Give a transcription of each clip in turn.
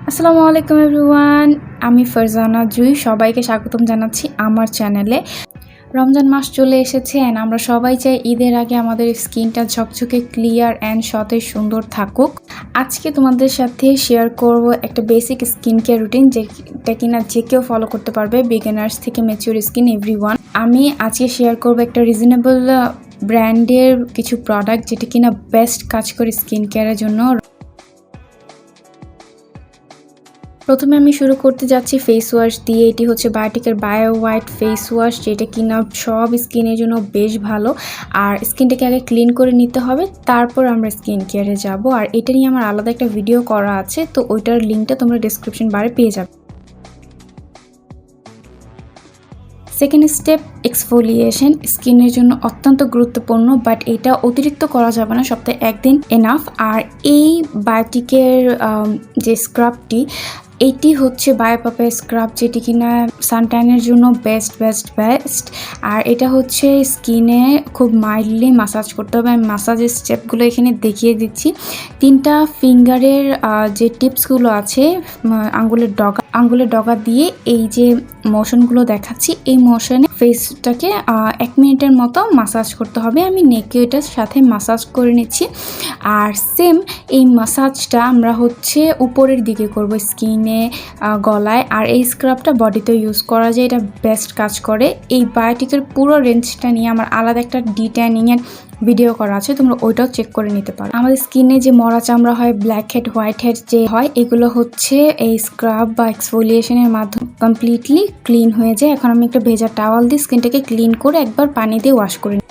আসসালামু আলাইকুম এভরিওয়ান, আমি ফারজানা জুই। সবাইকে স্বাগতম জানাচ্ছি আমার চ্যানেলে। রমজান মাস চলে এসেছে অ্যান্ড আমরা সবাই চাই ঈদের আগে আমাদের স্কিনটা ঝকঝকে ক্লিয়ার অ্যান্ড সতেজ সুন্দর থাকুক। আজকে তোমাদের সাথে শেয়ার করব একটা বেসিক স্কিন কেয়ার রুটিন, যেটা কিনা যে কেউ ফলো করতে পারবে, বিগিনার্স থেকে ম্যাচিউর স্কিন এভরিওয়ান। আমি আজকে শেয়ার করব একটা রিজনেবল ব্র্যান্ডের কিছু প্রোডাক্ট, যেটা কিনা বেস্ট কাজ করে স্কিন কেয়ারের জন্য। প্রথমে আমি শুরু করতে যাচ্ছি ফেস ওয়াশ দিয়ে। এটি হচ্ছে বায়োটিকের বায়ো হোয়াইট ফেস ওয়াশ, যেটা কিনা সব স্কিনের জন্য বেশ ভালো। আর স্কিনটাকে আগে ক্লিন করে নিতে হবে, তারপর আমরা স্কিন কেয়ারে যাব। আর এটা নিয়ে আমার আলাদা একটা ভিডিও করা আছে, তো ওইটার লিঙ্কটা তোমরা ডেসক্রিপশন বারে পেয়ে যাবে। Second step, exfoliation. স্কিনের জন্য অত্যন্ত গুরুত্বপূর্ণ, বাট এটা অতিরিক্ত করা যাবে না, সপ্তাহে একদিন এনাফ। আর এই বায়োটিকের যে স্ক্রাবটি, এটি হচ্ছে বায়োপাপের স্ক্রাব, যেটি কিনা সানট্যানের জন্য বেস্ট। আর এটা হচ্ছে স্কিনে খুব মাইল্ডলি মাসাজ করতে হবে। আমি মাসাজের স্টেপগুলো এখানে দেখিয়ে দিচ্ছি। 3টা ফিঙ্গারের যে টিপসগুলো আছে, আঙ্গুলের ডগা দিয়ে এই যে মোশনগুলো দেখাচ্ছি, এই মোশনে ফেসটাকে 1 মিনিটের মতো মাসাজ করতে হবে। আমি নেকে এটার সাথে মাসাজ করে নিচ্ছি। আর সেম এই মাসাজটা আমরা হচ্ছে উপরের দিকে করব, স্কিনে, গলায়। আর এই স্ক্রাবটা বডিতে ইউজ করা যায়, এটা বেস্ট কাজ করে। এই বায়োটিকের পুরো রেঞ্জটা নিয়ে আমার আলাদা একটা ডিট্যানিংয়ের ভিডিও করা আছে, তোমরা ওইটাও চেক করে নিতে পারো। আমাদের স্কিনে যে মরা চামড়া হয়, ব্ল্যাক হেড, হোয়াইট হেড যে হয়, এগুলো হচ্ছে এই স্ক্রাব বা এক্সফোলিয়েশনের মাধ্যমে কমপ্লিটলি ক্লিন হয়ে যায়। এখন আমি একটা ভেজা টাওয়াল দিয়ে স্কিনটাকে ক্লিন করে একবার পানি দিয়ে ওয়াশ করে নিই।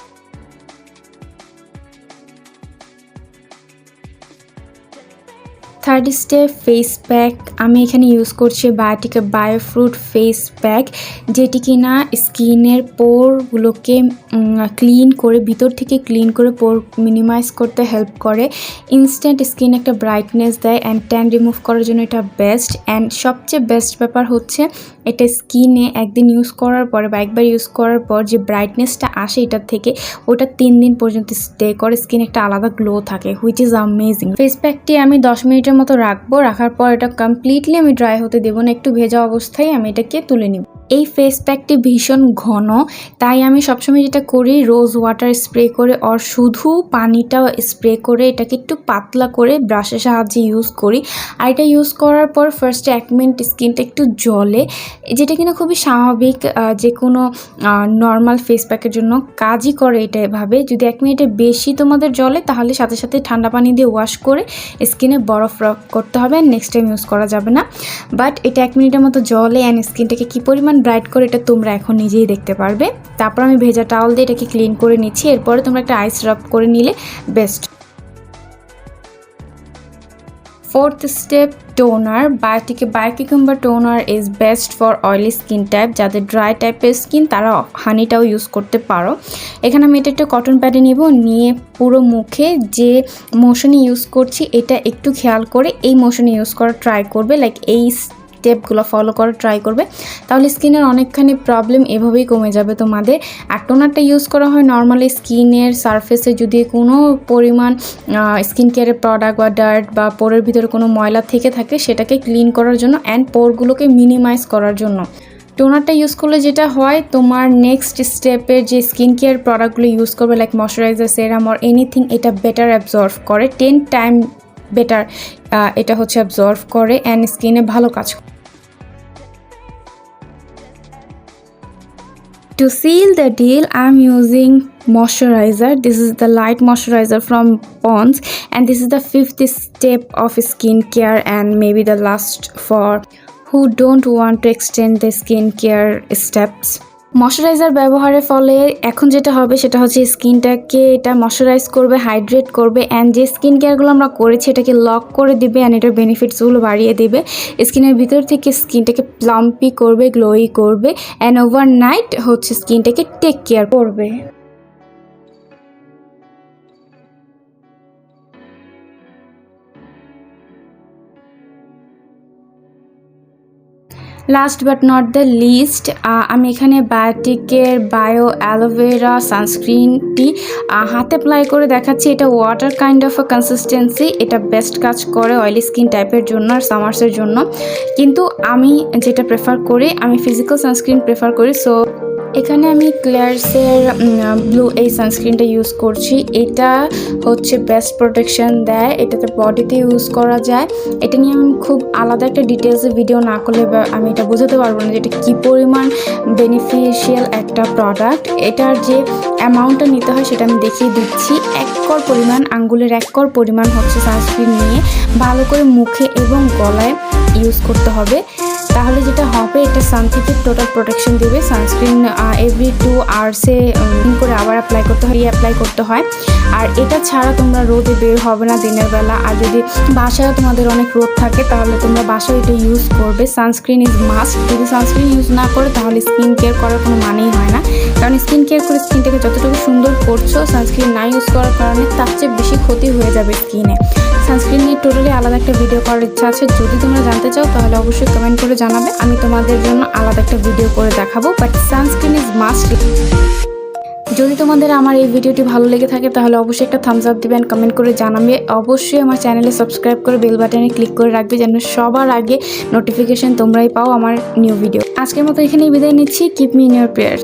Third step, face pack. আমি এখানে ইউজ করছি বায়োটিকের বায়োফ্রুট ফেস প্যাক, যেটি কিনা স্কিনের পোরগুলোকে ক্লিন করে, ভিতর থেকে ক্লিন করে পোর মিনিমাইজ করতে হেল্প করে। ইনস্ট্যান্ট স্কিন একটা ব্রাইটনেস দেয় অ্যান্ড ট্যান রিমুভ করার জন্য এটা বেস্ট। অ্যান্ড সবচেয়ে বেস্ট ব্যাপার হচ্ছে, এটা স্কিনে একদিন ইউজ করার পরে বা একবার ইউজ করার পর যে ব্রাইটনেসটা আসে এটার থেকে, ওটা 3 দিন পর্যন্ত স্টে করে। স্কিন একটা আলাদা গ্লো থাকে, হুইচ ইজ অ্যামেজিং। ফেস প্যাকটি আমি 10 মিনিটের মতো রাখবো। রাখার পর এটা কমপ্লিটলি আমি ড্রাই হতে দেবো না, একটু ভেজা অবস্থায় আমি এটাকে তুলে নিব। এই ফেস প্যাকটি ভীষণ ঘন, তাই আমি সবসময় যেটা করি, রোজ ওয়াটার স্প্রে করে আর শুধু পানিটা স্প্রে করে এটাকে একটু পাতলা করে ব্রাশের সাহায্যে ইউজ করি। আর এটা ইউজ করার পর ফার্স্টে 1 মিনিট স্কিনটা একটু জ্বলে, যেটা কিনা খুবই স্বাভাবিক, যে কোনো নর্মাল ফেস প্যাকের জন্য কাজই করে এটা এভাবে। যদি 1 মিনিটের বেশি তোমাদের জ্বলে, তাহলে সাথে সাথে ঠান্ডা পানি দিয়ে ওয়াশ করে স্কিনে বরফ করতে হবে, নেক্সট টাইম ইউজ করা যাবে না। বাট এটা 1 মিনিটের মতো জ্বলে অ্যান্ড স্কিনটাকে কী পরিমাণ ব্রাইট করে এটা তোমরা এখন নিজেই দেখতে পারবে। তারপর আমি ভেজা টাওয়াল দিয়ে এটাকে ক্লিন করে নিচ্ছি। এরপরে তোমরা একটা আইস রাব করে নিলে বেস্ট। Fourth step, toner. বায়োটিকের bio cucumber toner is best for oily skin type. যাদের ড্রাই টাইপের স্কিন, তারা হানিটাও ইউজ করতে পারো। এখানে আমি এটা একটা কটন প্যাডে নিয়ে পুরো মুখে যে মোশনে ইউজ করছি, এটা একটু খেয়াল করে এই মোশনে ইউজ করা ট্রাই করবে, লাইক এই স্টেপগুলো ফলো করা ট্রাই করবে, তাহলে স্কিনের অনেকখানি প্রবলেম এভাবেই কমে যাবে তোমাদের। আর টোনারটা ইউজ করা হয় নর্মালি স্কিনের সারফেসে যদি কোনো পরিমাণ স্কিন কেয়ারের প্রোডাক্ট বা ডার্ট বা পোরের ভিতরে কোনো ময়লা থেকে থাকে, সেটাকে ক্লিন করার জন্য অ্যান্ড পোরগুলোকে মিনিমাইজ করার জন্য। টোনারটা ইউজ করলে যেটা হয়, তোমার নেক্সট স্টেপের যে স্কিন কেয়ার প্রোডাক্টগুলো ইউজ করবে, like moisturiser, serum or anything, এটা বেটার অ্যাবজর্ভ করে, 10 টাইম বেটার এটা হচ্ছে অ্যাবজর্ভ করে অ্যান্ড স্কিনে ভালো কাজ করে। To seal the deal, I'm using moisturizer. This is the light moisturizer from Pond's, and this is the 5th step of skincare and maybe the last for who don't want to extend the skincare steps. Moisturiser ব্যবহারের ফলে এখন যেটা হবে সেটা হচ্ছে স্কিনটাকে এটা moisturise করবে, হাইড্রেট করবে, অ্যান্ড যে স্কিন কেয়ারগুলো আমরা করেছি এটাকে লক করে দিবে অ্যান্ড এটার বেনিফিটসগুলো বাড়িয়ে দেবে। স্কিনের ভিতর থেকে স্কিনটাকে প্লাম্পি করবে, গ্লোই করবে, অ্যান্ড ওভারনাইট হচ্ছে স্কিনটাকে টেক কেয়ার করবে। Last but not the least, আমি এখানে বায়োটিকের বায়ো অ্যালোভেরা সানস্ক্রিনটি হাতে অ্যাপ্লাই করে দেখাচ্ছি। এটা water kind of a consistency, এটা বেস্ট কাজ করে অয়েলি স্কিন টাইপের জন্য আর সামার্সের জন্য। কিন্তু আমি যেটা প্রেফার করি, আমি ফিজিক্যাল সানস্ক্রিন প্রেফার করি। সো এখানে আমি ক্লিয়ার্সের ব্লু এই সানস্ক্রিনটা ইউজ করছি। এটা হচ্ছে বেস্ট প্রোটেকশন দেয়, এটাতে বডিতে ইউজ করা যায়। এটা নিয়ে আমি খুব আলাদা একটা ডিটেলসে ভিডিও না করলে আমি এটা বোঝাতে পারবো না যে এটা কী পরিমাণ বেনিফিশিয়াল একটা প্রোডাক্ট। এটার যে অ্যামাউন্টটা নিতে হয় সেটা আমি দেখিয়ে দিচ্ছি। 1 কর পরিমাণ, আঙ্গুলের 1 কর পরিমাণ হচ্ছে সানস্ক্রিন নিয়ে ভালো করে মুখে এবং গলায় ইউজ করতে হবে। তাহলে যেটা হবে, এটা সান থেকে টোটাল প্রোটেকশন দেবে। সানস্ক্রিন এভরি 2 আওয়ার্সে করে আবার অ্যাপ্লাই করতে হয়। আর এটা ছাড়া তোমরা রোদে বের হবে না দিনের বেলা। আর যদি বাসায় তোমাদের অনেক রোদ থাকে তাহলে তোমরা বাসায় এটা ইউজ করবে। Sunscreen is must. যদি সানস্ক্রিন ইউজ না করে তাহলে স্কিন কেয়ার করার কোনো মানেই হয় না। কারণ স্কিন কেয়ার করে স্কিনটাকে যতটুকু সুন্দর করছো, সানস্ক্রিন না ইউজ করার কারণে তার চেয়ে বেশি ক্ষতি হয়ে যাবে স্কিনে। সানস্ক্রিন নিয়ে টোটালি আলাদা একটা ভিডিও করার ইচ্ছা আছে। যদি তোমরা জানতে চাও তাহলে অবশ্যই কমেন্ট করে জানাবে, আমি তোমাদের জন্য আলাদা একটা ভিডিও করে দেখাবো। But sunscreen is must. যদি তোমাদের আমার এই ভিডিওটি ভালো লেগে থাকে তাহলে অবশ্যই একটা থামস আপ দিবেন, কমেন্ট করে জানাবে। অবশ্যই আমার চ্যানেলে সাবস্ক্রাইব করে বেল বাটনে ক্লিক করে রাখবে যেন সবার আগে নোটিফিকেশন তোমরাই পাও আমার নিউ ভিডিও। আজকের মতো এখানেই বিদায় নিচ্ছি। Keep me in your prayer.